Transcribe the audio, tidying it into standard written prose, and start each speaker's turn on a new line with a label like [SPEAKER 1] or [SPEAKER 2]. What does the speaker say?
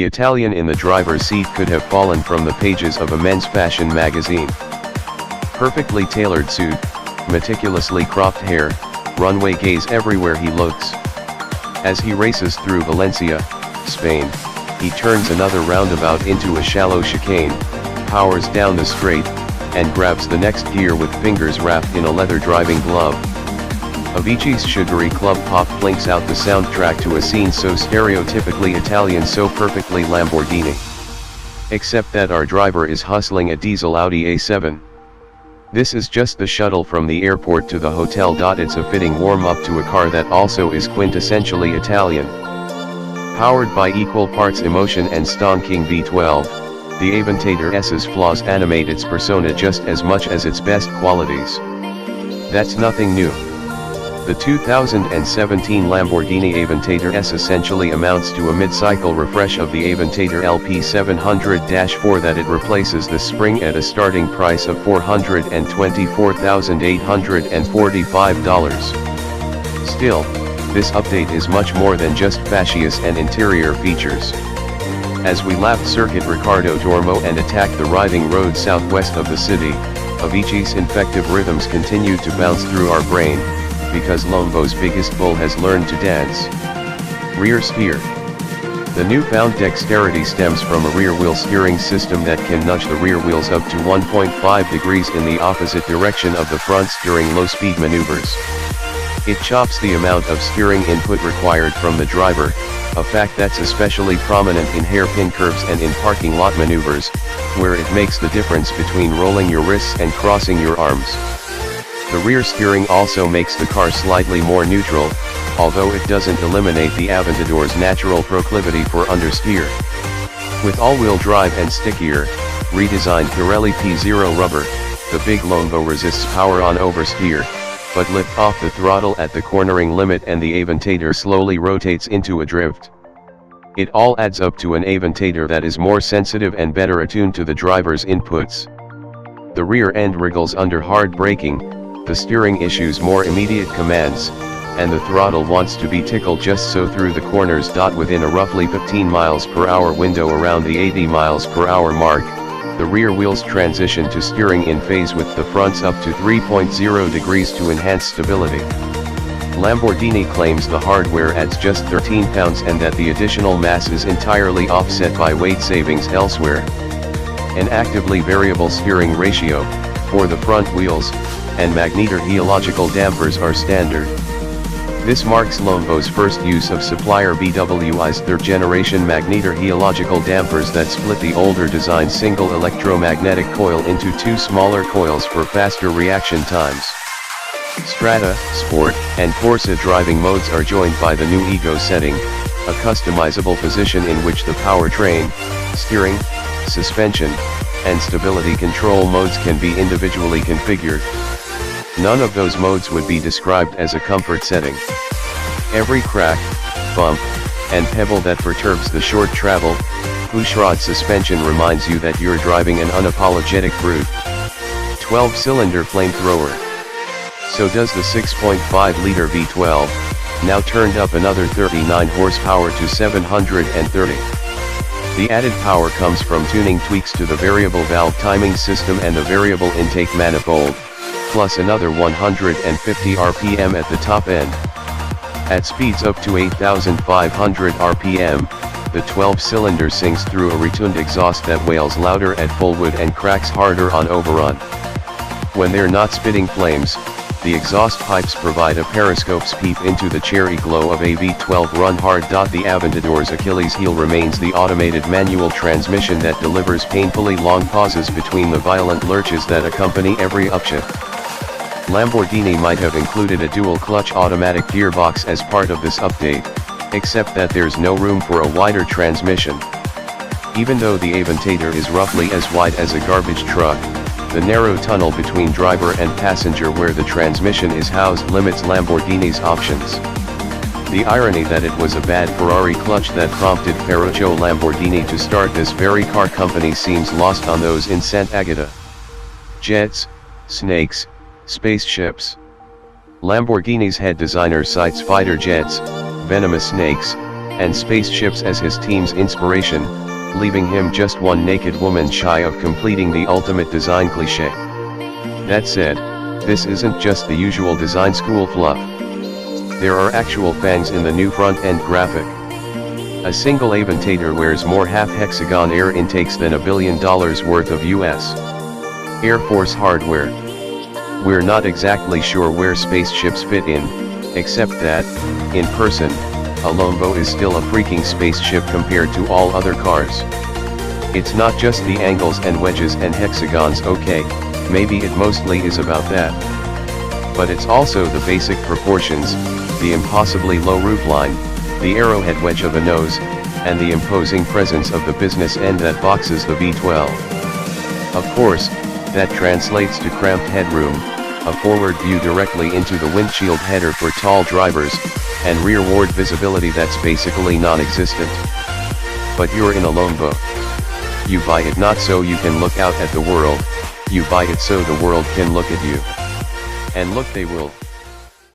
[SPEAKER 1] The Italian in the driver's seat could have fallen from the pages of a men's fashion magazine. Perfectly tailored suit, meticulously cropped hair, runway gaze everywhere he looks. As he races through Valencia, Spain, he turns another roundabout into a shallow chicane, powers down the straight, and grabs the next gear with fingers wrapped in a leather driving glove. Avicii's sugary club pop blinks out the soundtrack to a scene so stereotypically Italian, so perfectly Lamborghini. Except that our driver is hustling a diesel Audi A7. This is just the shuttle from the airport to the hotel. It's a fitting warm-up to a car that also is quintessentially Italian. Powered by equal parts emotion and stonking V12, the Aventador S's flaws animate its persona just as much as its best qualities. That's nothing new. The 2017 Lamborghini Aventador S essentially amounts to a mid-cycle refresh of the Aventador LP700-4 that it replaces this spring at a starting price of $424,845. Still, this update is much more than just fascias and interior features. As we lapped Circuit Ricardo Dormo and attacked the writhing road southwest of the city, Avicii's infective rhythms continued to bounce through our brain, because Lambo's biggest bull has learned to dance. Rear steer. The newfound dexterity stems from a rear wheel steering system that can nudge the rear wheels up to 1.5 degrees in the opposite direction of the fronts during low-speed maneuvers. It chops the amount of steering input required from the driver, a fact that's especially prominent in hairpin curves and in parking lot maneuvers, where it makes the difference between rolling your wrists and crossing your arms. The rear steering also makes the car slightly more neutral, although it doesn't eliminate the Aventador's natural proclivity for understeer. With all-wheel drive and stickier, redesigned Pirelli P0 rubber, the big Lambo resists power on oversteer, but lift off the throttle at the cornering limit and the Aventador slowly rotates into a drift. It all adds up to an Aventador that is more sensitive and better attuned to the driver's inputs. The rear end wriggles under hard braking, the steering issues more immediate commands, and the throttle wants to be tickled just so through the corners. Within a roughly 15 miles per hour window around the 80 miles per hour mark, the rear wheels transition to steering in phase with the fronts up to 3.0 degrees to enhance stability. Lamborghini claims the hardware adds just 13 pounds and that the additional mass is entirely offset by weight savings elsewhere. An actively variable steering ratio, for the front wheels, and magnetor-helical dampers are standard. This marks Lambo's first use of supplier BWI's third-generation magnetor-helical dampers that split the older design single electromagnetic coil into two smaller coils for faster reaction times. Strata, Sport, and Corsa driving modes are joined by the new Ego setting, a customizable position in which the powertrain, steering, suspension, and stability control modes can be individually configured. None of those modes would be described as a comfort setting. Every crack, bump, and pebble that perturbs the short travel, pushrod suspension reminds you that you're driving an unapologetic brute. 12-cylinder flamethrower. So does the 6.5-liter V12, now turned up another 39 horsepower to 730. The added power comes from tuning tweaks to the variable valve timing system and the variable intake manifold, plus another 150 RPM at the top end. At speeds up to 8,500 RPM, the 12-cylinder sinks through a retuned exhaust that wails louder at full wood and cracks harder on overrun. When they're not spitting flames, the exhaust pipes provide a periscope's peep into the cherry glow of a V12 run hard. The Aventador's Achilles heel remains the automated manual transmission that delivers painfully long pauses between the violent lurches that accompany every upshift. Lamborghini might have included a dual-clutch automatic gearbox as part of this update, except that there's no room for a wider transmission. Even though the Aventador is roughly as wide as a garbage truck, the narrow tunnel between driver and passenger where the transmission is housed limits Lamborghini's options. The irony that it was a bad Ferrari clutch that prompted Ferruccio Lamborghini to start this very car company seems lost on those in Sant'Agata. Jets, snakes, spaceships. Lamborghini's head designer cites fighter jets, venomous snakes, and spaceships as his team's inspiration, leaving him just one naked woman shy of completing the ultimate design cliché. That said, this isn't just the usual design school fluff. There are actual fangs in the new front-end graphic. A single Aventador wears more half-hexagon air intakes than $1 billion worth of US Air Force hardware. We're not exactly sure where spaceships fit in, except that, in person, a Lambo is still a freaking spaceship compared to all other cars. It's not just the angles and wedges and hexagons, okay, maybe it mostly is about that. But it's also the basic proportions, the impossibly low roofline, the arrowhead wedge of a nose, and the imposing presence of the business end that boxes the V12. Of course, that translates to cramped headroom, a forward view directly into the windshield header for tall drivers, and rearward visibility that's basically non-existent. But you're in a Lambo. You buy it not so you can look out at the world, you buy it so the world can look at you. And look they will.